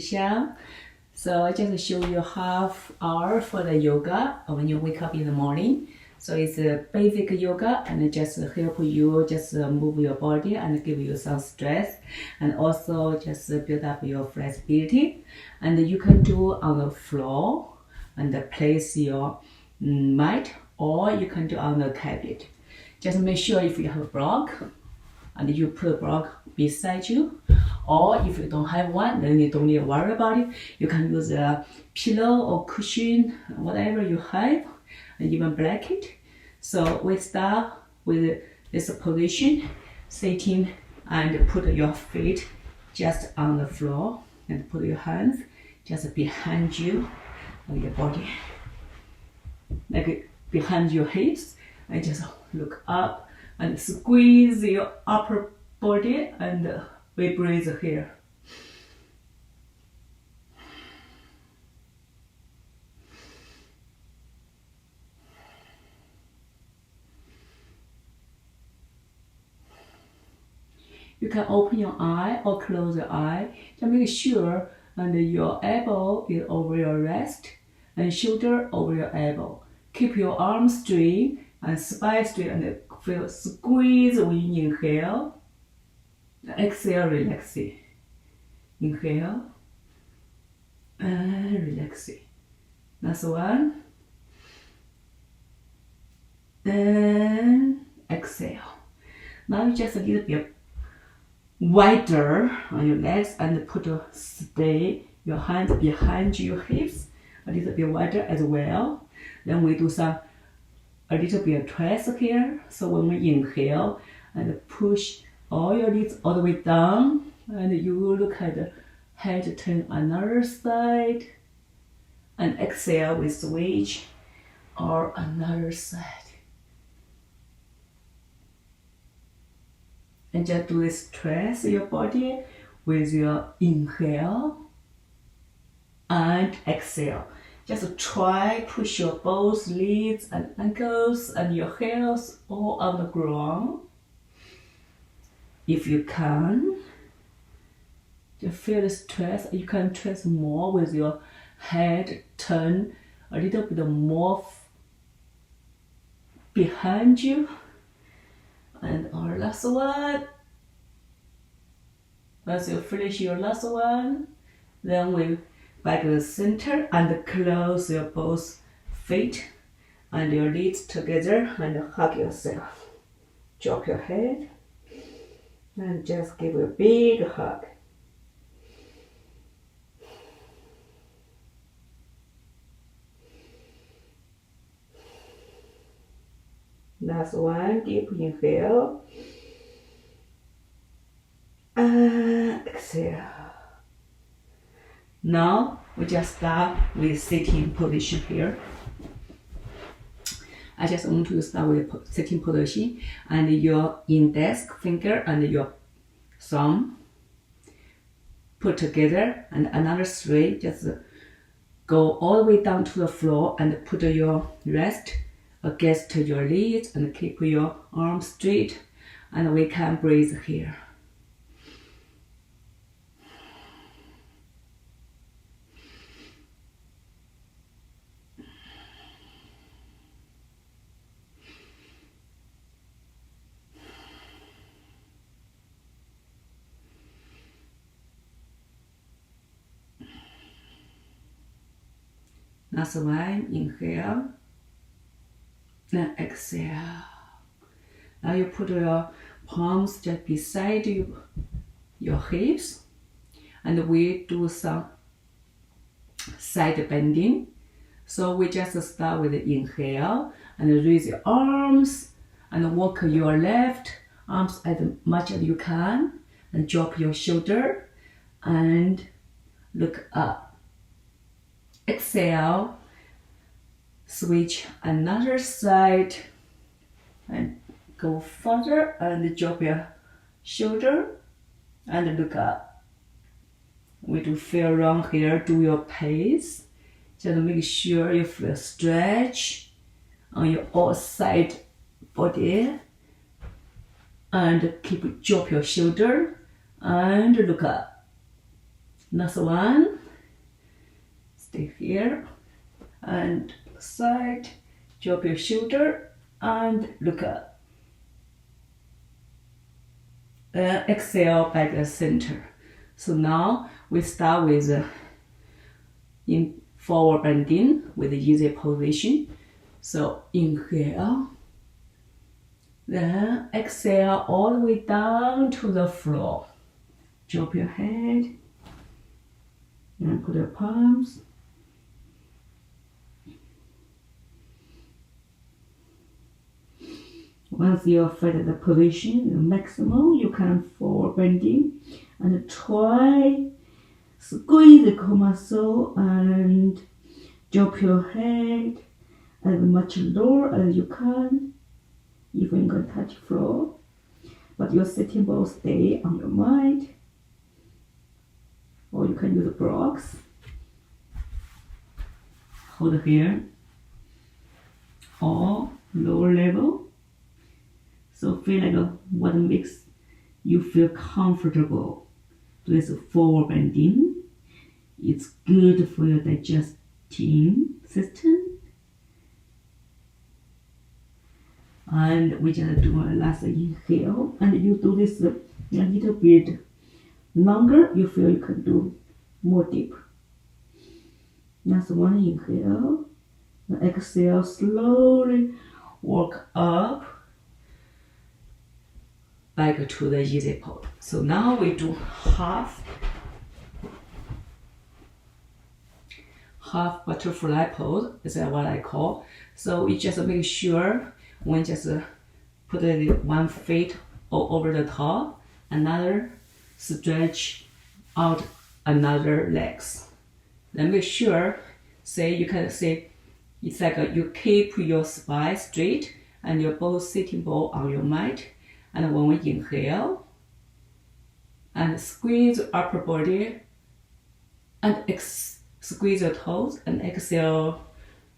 Xiang. So I just show you half hour for the yoga when you wake up in the morning. So it's a basic yoga and it just help you just move your body and give you some stress, and also just build up your flexibility. And you can do on the floor and place your mat, or you can do on the carpet. Just make sure if you have a block and you put a block beside you, or if you don't have one, then you don't need to worry about it. You can use a pillow or cushion, whatever you have, and even blanket. So we start with this position, sitting, and put your feet just on the floor and put your hands just behind you on your body, like behind your hips, and just look up and squeeze your upper body, and we breathe here. You can open your eye or close your eye to make sure and your elbow is over your wrist and shoulder over your elbow. Keep your arms straight and spine straight, and feel squeeze when you inhale. Exhale, relaxing. Inhale and relaxing. That's one. And exhale. Now you just a little bit wider on your legs and stay your hands behind your hips, a little bit wider as well. Then we do a little bit of twist here. So when we inhale and push all your legs all the way down, and you look at the head turn another side, and exhale, we switch or another side. And just do this twist your body with your inhale and exhale. Just try push your both legs and ankles and your heels all on the ground. If you can, just feel this twist. You can twist more with your head turn a little bit more behind you. And our last one. Once you finish your last one, then we back to the center and close your both feet and your legs together and hug yourself. Drop your head and just give a big hug. Last one, deep inhale and exhale. Now we just start with sitting position here. I just want to start with sitting position, and your index finger and your thumb put together, and another three just go all the way down to the floor and put your wrist against your legs and keep your arms straight, and we can breathe here. That's one, inhale. Then exhale. Now you put your palms just beside your hips, and we do some side bending. So we just start with the inhale and raise your arms and walk your left arms as much as you can, and drop your shoulder and look up. Exhale. Switch another side and go further and drop your shoulder and look up. We do feel around here, do your pace. Just make sure you feel stretch on your all side body, and drop your shoulder and look up. Next one. stay here. And side, drop your shoulder and look up. Exhale back to center. So now we start with in forward bending with the easy position. So inhale, then exhale all the way down to the floor. Drop your head and put your palms. Once you find the position, the maximum, you can forward bending and try squeeze the core muscle and drop your head as much lower as you can, even you can touch floor, but your sitting bone stay on your mind, or you can use blocks. Hold here, or lower level. So feel like what makes you feel comfortable with forward bending. It's good for your digesting system. And we just do a last inhale, and you do this a little bit longer. You feel you can do more deep. Last one, inhale. Exhale, slowly walk up back to the easy pose. So now we do half butterfly pose, is what I call. So we just make sure when just put one foot over the top, another stretch out another legs. Then make sure, you can say, it's like you keep your spine straight and your both sitting bone on your mat. And when we inhale and squeeze upper body and squeeze your toes and exhale,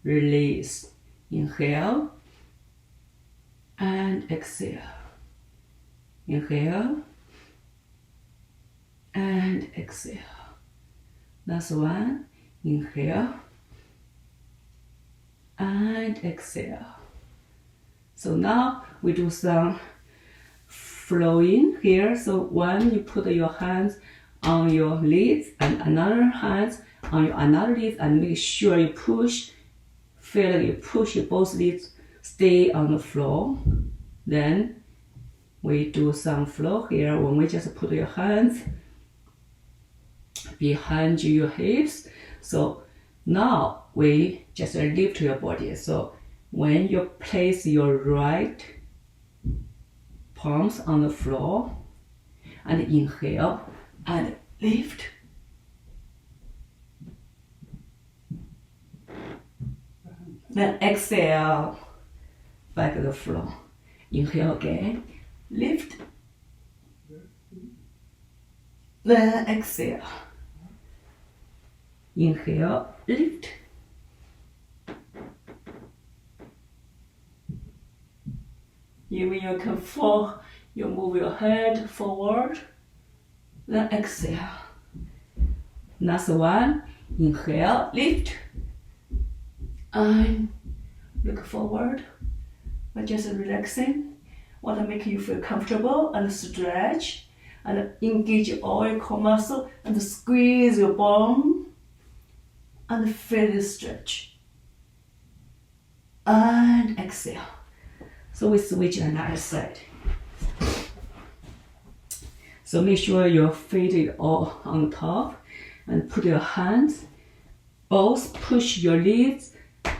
release. Inhale and exhale. Inhale and exhale. Last one. Inhale and exhale. So now we do some flowing here. So one, you put your hands on your legs and another hands on your another legs, and make sure you push. Feel like you push both legs stay on the floor. Then we do some flow here when we just put your hands behind your hips. So now we just lift your body. So when you place your right palms on the floor and inhale and lift. Then exhale back to the floor. Inhale again, lift. Then exhale. Inhale, lift. Even you can fall, you move your head forward, then exhale. Last one, inhale, lift, and look forward, but just relaxing. Want to make you feel comfortable and stretch, and engage all your core muscle and squeeze your bone, and feel the stretch. And exhale. So we switch another side. So make sure your feet is all on top, and put your hands, both push your legs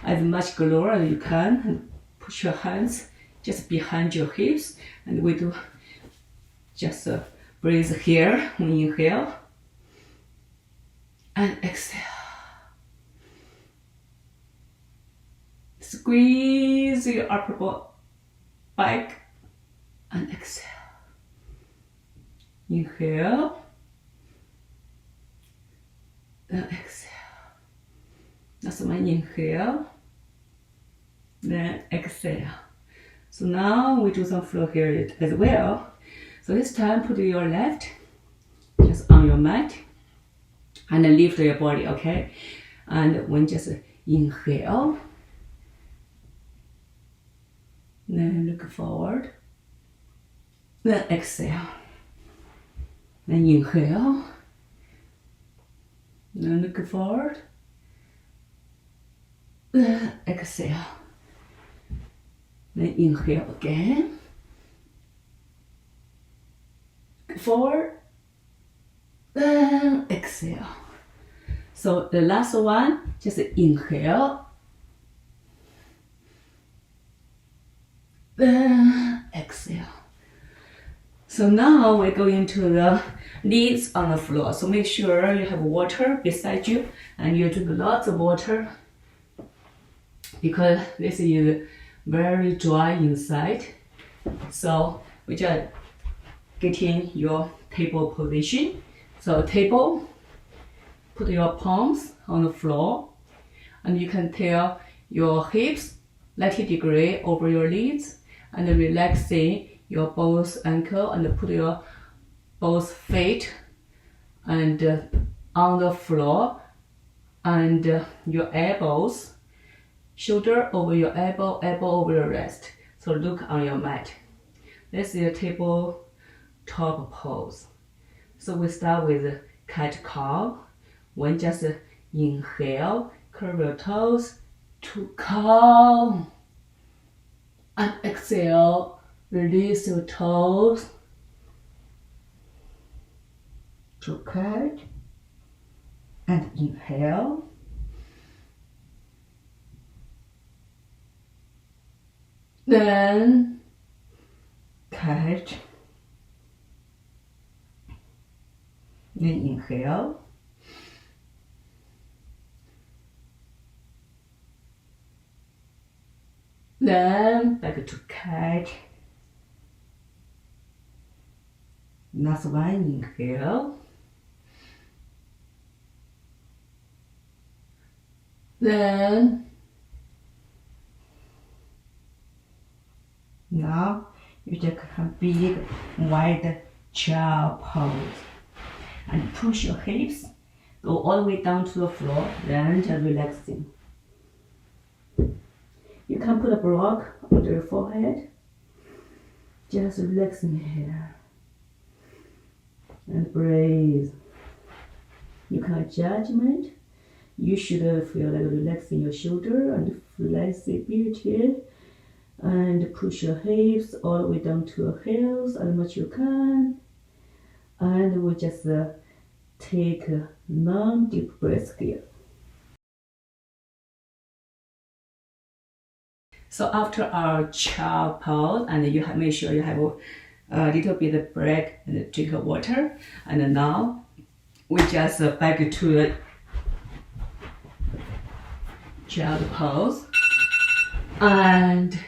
as much lower as you can, and push your hands just behind your hips. And we do just breathe here when you inhale and exhale. Squeeze your upper body back and exhale. Inhale, then exhale. That's one. Inhale, then exhale. So now we do some flow here as well. So this time put your left just on your mat and then lift your body, okay? And when just inhale, then look forward, then exhale, then inhale, then look forward, then exhale, then inhale again, forward, then exhale. So the last one, just inhale, then exhale. So now we're going to the knees on the floor. So make sure you have water beside you and you drink lots of water because this is very dry inside. So we just get in your table position. So table, put your palms on the floor and you can tail your hips 90 degrees over your knees and relaxing your both ankle and put your both feet and on the floor and your elbows, shoulder over your elbow, elbow over your wrist. So look on your mat. This is a tabletop pose. So we start with cat-cow. When just inhale, curve your toes to cow, and exhale, release your toes to cat, and inhale, then cat, then inhale, then back to cat. Last one, inhale. Then now you just have big wide child pose and push your hips, go all the way down to the floor, then just relaxing. You can put a block under your forehead, just relaxing here and breathe. You can judgment. You should feel like relaxing your shoulder and flexibility and push your hips all the way down to your heels as much you can. And we just take a long deep breath here. So after our child pose, and you have make sure you have a little bit of break and drink water. And now we just back to the child pose, and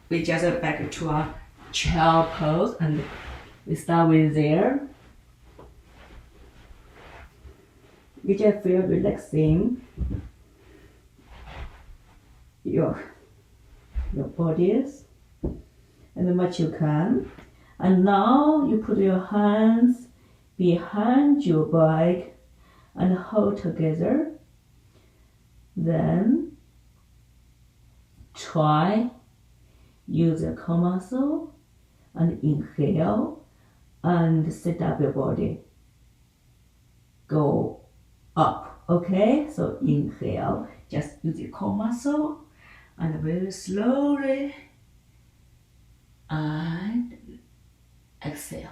we just back to our child pose, and we start with there. You just feel relaxing your bodies as much you can. And now you put your hands behind your back and hold together. Then try use your core muscle and inhale and set up your body. Go up, okay? So inhale, just use your core muscle and very slowly and exhale.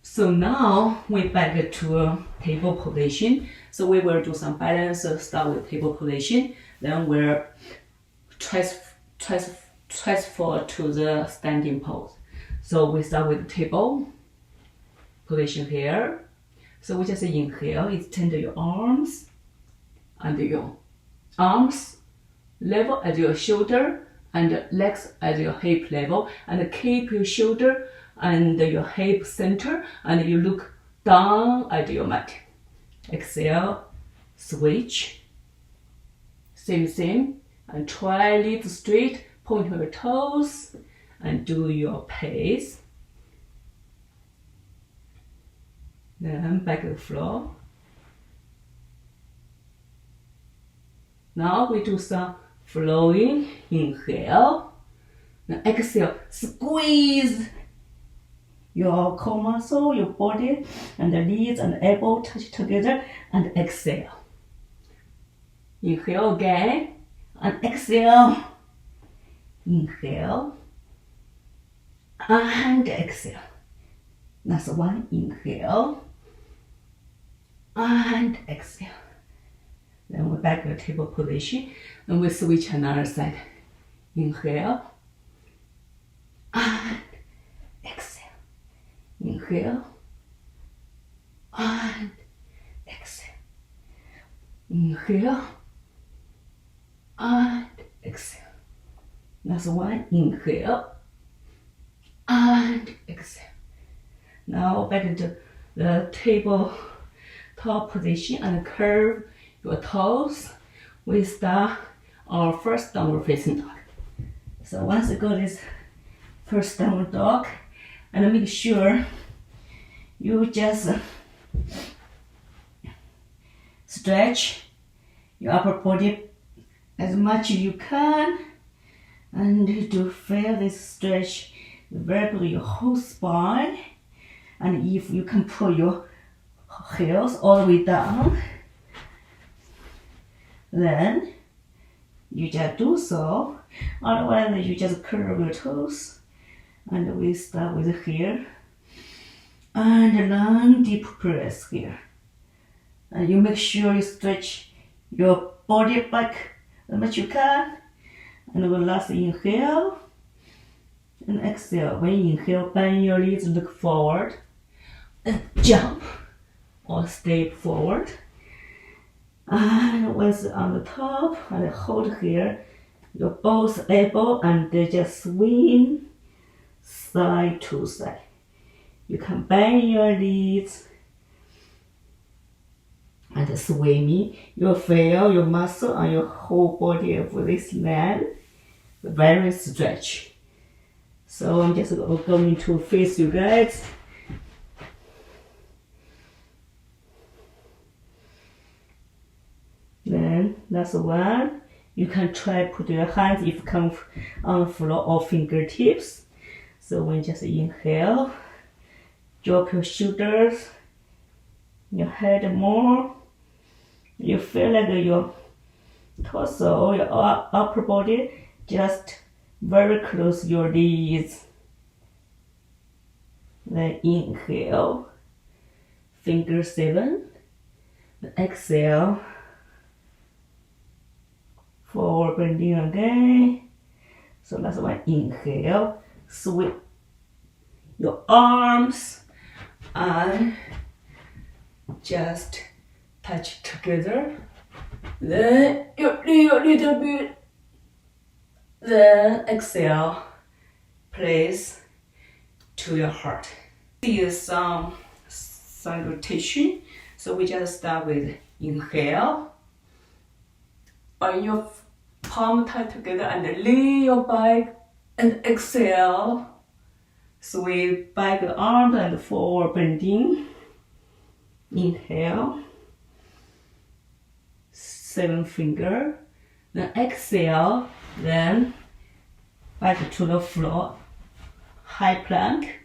So now we're back to a table position. So we will do some balance. So start with table position, then we'll transfer to the standing pose. So we start with table position here. So we just inhale, extend your arms and your arms level at your shoulder and legs at your hip level, and keep your shoulder and your hip center, and you look down at your mat. Exhale, switch, same, and try lift straight, point your toes, and do your pace. Then back to the floor. Now we do some flowing. Inhale. Now exhale. Squeeze your core muscle, your body, and the knees and the elbow touch together, and exhale. Inhale again, and exhale. Inhale, and exhale. That's one. Inhale, and exhale. Then we're back to the table position, and we switch another side. Inhale, and exhale. Inhale, and exhale. Inhale, and exhale. That's one. Inhale, and exhale. Now back into the table top position and curve your toes. We start our first downward facing dog. So once you go this first downward dog, and make sure you just stretch your upper body as much as you can, and to feel this stretch very good your whole spine. And if you can pull your heels all the way down, then you just do so. Otherwise, you just curve your toes. And we start with here. And long deep breath here. And you make sure you stretch your body back as much as you can. And we'll last inhale and exhale. When you inhale, bend your knees, look forward, and jump or step forward. And once on the top, and hold here, your both elbow, and just swing side to side. You can bend your knees and swimming. You feel your muscle on your whole body of this land very stretch. So I'm just going to face you guys. Then that's one. You can try put your hands if you come on the floor or fingertips. So when you just inhale, drop your shoulders, your head more. You feel like your torso, your upper body, just very close to your knees. Then inhale, finger 7. Exhale, forward bending again. So that's one. Inhale, sweep your arms and just touch together. Then you lean a little bit. Then exhale, place to your heart. Here's some rotation. So we just start with inhale. Bring your palm tight together and lean your back, and exhale. Sweep back the arm and forward bending. Inhale, 7 finger. Then exhale, then back to the floor, high plank.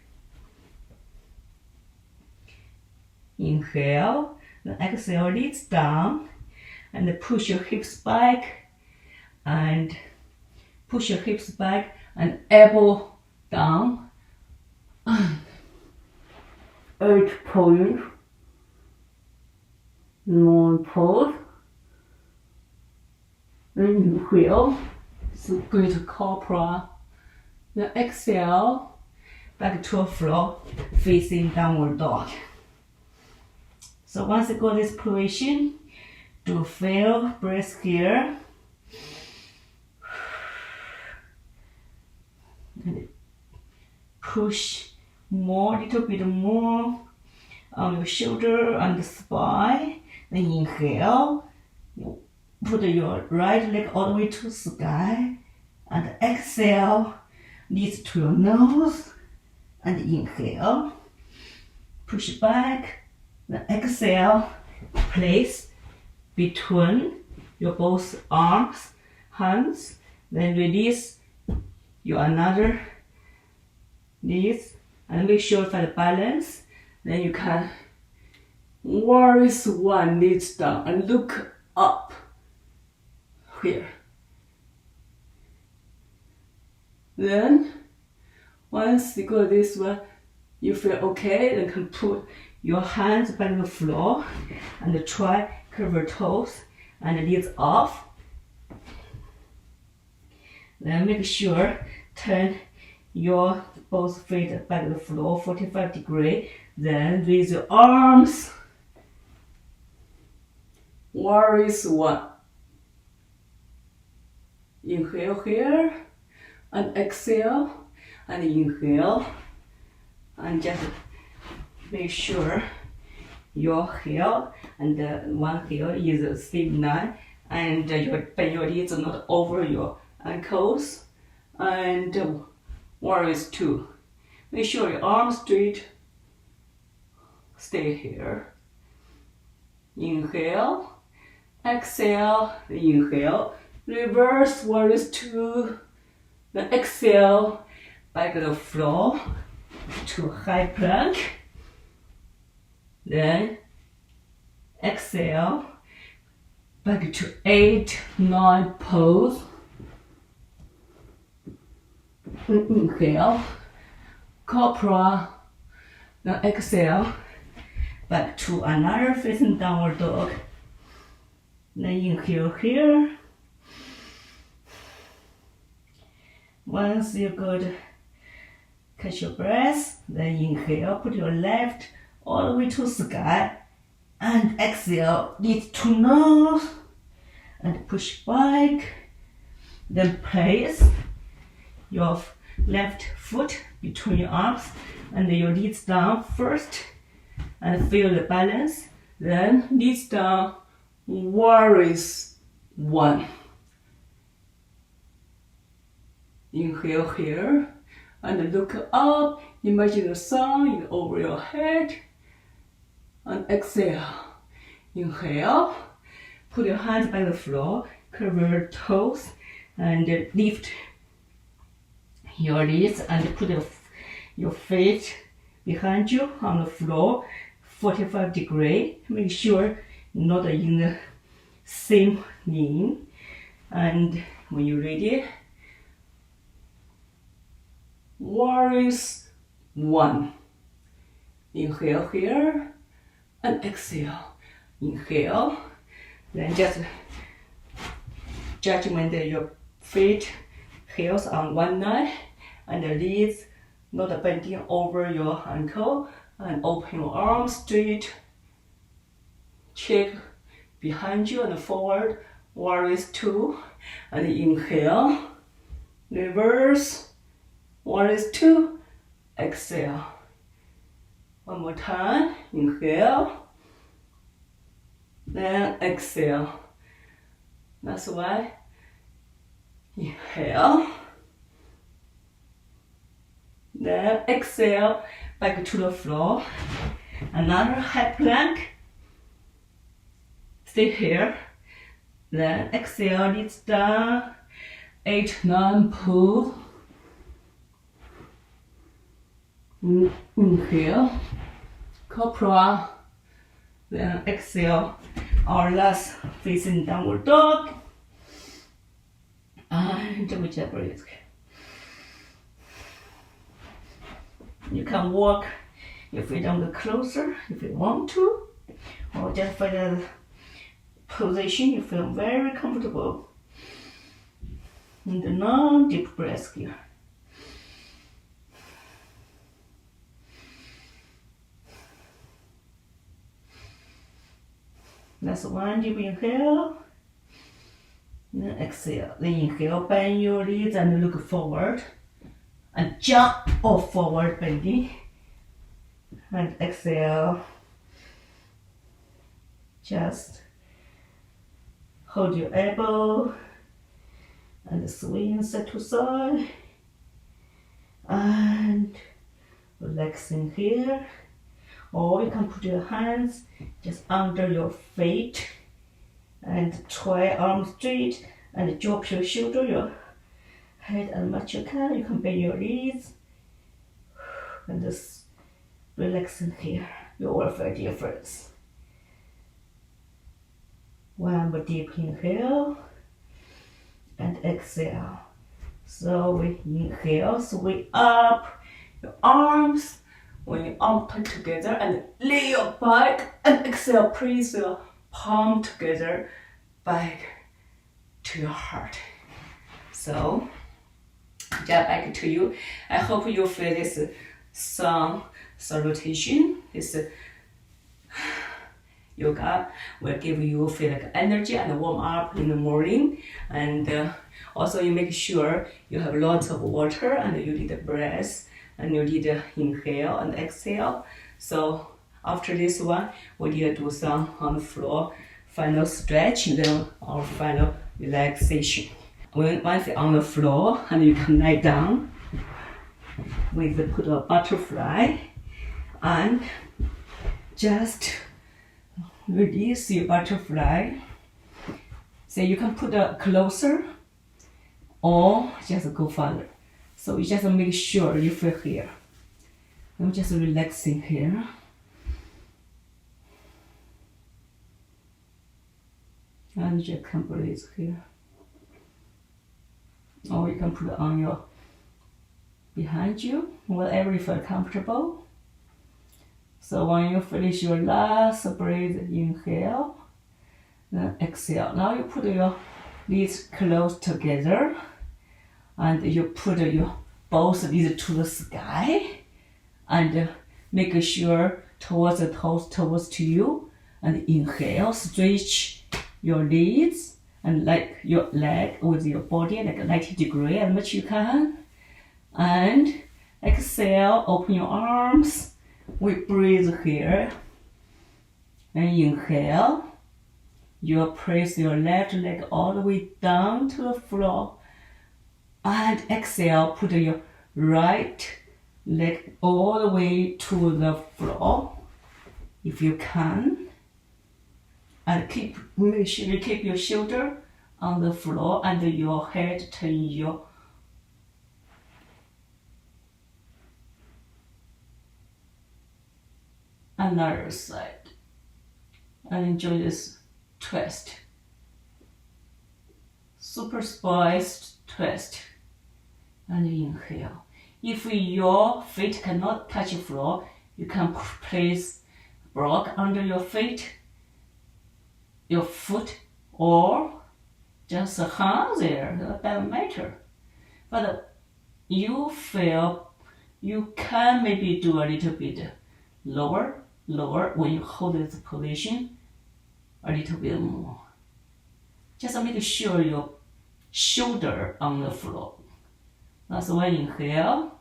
Inhale, then exhale, leads down, and push your hips back, and push your hips back, and elbow down. 8 point, 9 pose. Then inhale, so go to cobra. Then exhale, back to the floor, facing downward dog. So once you go this position, do feel breath here. And push more, little bit more on your shoulder and the spine. Then inhale, put your right leg all the way to the sky, and exhale, knees to your nose, and inhale, push back, then exhale, place between your both arms, hands, then release your another knees, and make sure you find balance. Then you can raise one knees down and look up here. Then once you go this way, you feel okay, then you can put your hands back on the floor and try curve your toes and knees off. Then make sure turn your both feet back to the floor 45 degrees. Then raise your arms. Raise one. Inhale here and exhale and inhale, and just make sure your heel and one heel is the same line, and your knees are not over your ankles. And warriors two. Make sure your arms straight. Stay here. Inhale, exhale, inhale, reverse warriors two. Then exhale, back to the floor to high plank. Then exhale, back to 8-9 pose. Inhale, cobra. Then exhale, back to another facing downward dog. Then inhale here. Once you're good, catch your breath. Then inhale, put your left all the way to sky, and exhale, knees to nose, and push back. Then place your left foot between your arms and your knees down first, and feel the balance. Then knees down, warriors one. Inhale here and look up. Imagine the sun is over your head. And exhale. Inhale. Put your hands by the floor. Curve your toes and lift your knees and put your feet behind you on the floor 45 degrees. Make sure not in the same knee. And when you're ready, warriors one. Inhale here and exhale. Inhale. Then just judgment that your feet heels on one line and the knees not bending over your ankle, and open your arms straight. Check behind you and forward. Warriors two. And inhale. Reverse. Warriors two. Exhale. One more time. Inhale. Then exhale. That's why. Inhale. Then exhale. Back to the floor. Another high plank. Stay here. Then exhale, knees down. 8-9 pull. Inhale. Cobra. Then exhale. Our last facing downward dog. And whichever is okay. You can walk your feet a little closer if you want to, or just find a position you feel very comfortable. And a long deep breath here. That's one deep inhale. Then exhale. Then inhale, bend your knees and look forward. And jump or forward bending. And exhale. Just hold your elbow and swing side to side. And relaxing here. Or you can put your hands just under your feet And try arms straight and drop your shoulder, your head as much as you can. You can bend your knees and just relax in here. You will feel the difference. One more deep inhale and exhale. So we inhale, swing up your arms. When your arms put together and lay your back, and exhale, press your palm together back to your heart. So, back to you. I hope you feel this some salutation. This yoga will give you feel like energy and warm up in the morning. And also you make sure you have lots of water and you need a breath. And you need to inhale and exhale. So after this one, we need to do some on the floor, final stretch, and then our final relaxation. Once you're on the floor, and you can lie down, we put a butterfly, and just release your butterfly. So you can put it closer, or just go further. So you just make sure you feel here. I'm just relaxing here. And you can breathe here. Or you can put it on your behind you, wherever you feel comfortable. So when you finish your last breath, inhale, then exhale. Now you put your knees close together. And you put your both knees to the sky and make sure towards the toes towards to you, and inhale, stretch your knees and like your leg with your body like 90 degrees as much you can, and exhale, open your arms. We breathe here and inhale, you press your left leg all the way down to the floor. And exhale, put your right leg all the way to the floor, if you can. And make sure you keep your shoulder on the floor and your head turn your another side. And enjoy this twist. Super spiced twist. And inhale. If your feet cannot touch the floor, you can place block under your feet, your foot, or just hang there. That doesn't matter. But you feel you can maybe do a little bit lower when you hold this position, a little bit more. Just make sure your shoulder on the floor. That's when you inhale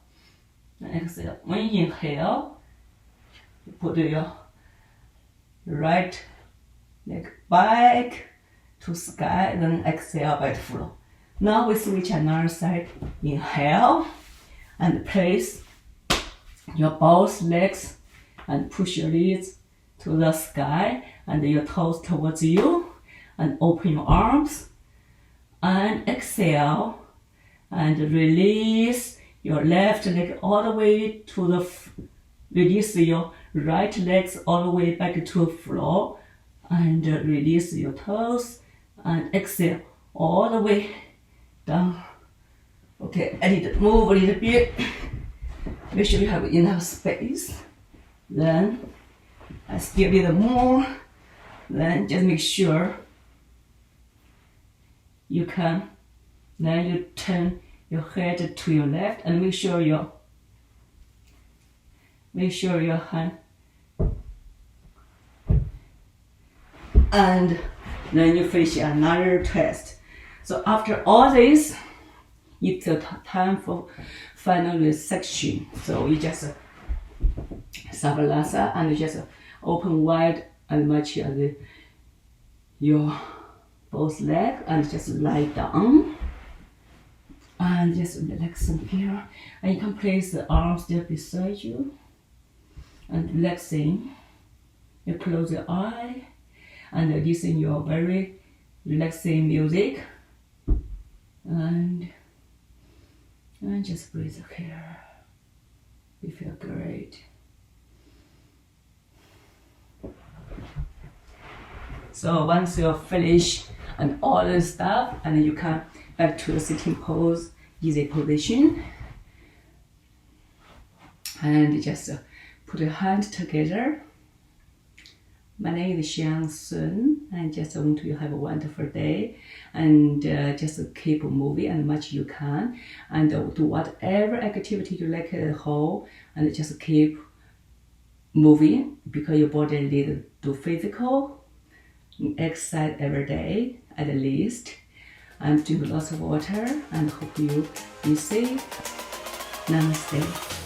and exhale. When you inhale, you put your right leg back to sky, then exhale back to floor. Now we switch another side. Inhale and place your both legs and push your knees to the sky and your toes towards you, and open your arms and exhale. And release your left leg all the way to the release your right legs all the way back to the floor, and release your toes and exhale all the way down. Okay, I need to move a little bit. Make sure you have enough space. Then I still need more. Then just make sure you can. Then you turn your head to your left and make sure your hand, and then you finish another twist. So after all this, it's time for final relaxation. So you just Savasana and you just open wide as much as your both legs and just lie down. And just relaxing here. And you can place the arms there beside you. And relaxing. You close your eye and listen your very relaxing music, and just breathe here. You feel great. So once you're finished and all the stuff, and you come back to the sitting pose, easy position, and just put your hand together. My name is Xiang, and just want you to have a wonderful day, and just keep moving as much you can, and do whatever activity you like at home, and just keep moving, because your body needs to do physical exercise every day at least, and drink lots of water, and hope you be safe. Namaste.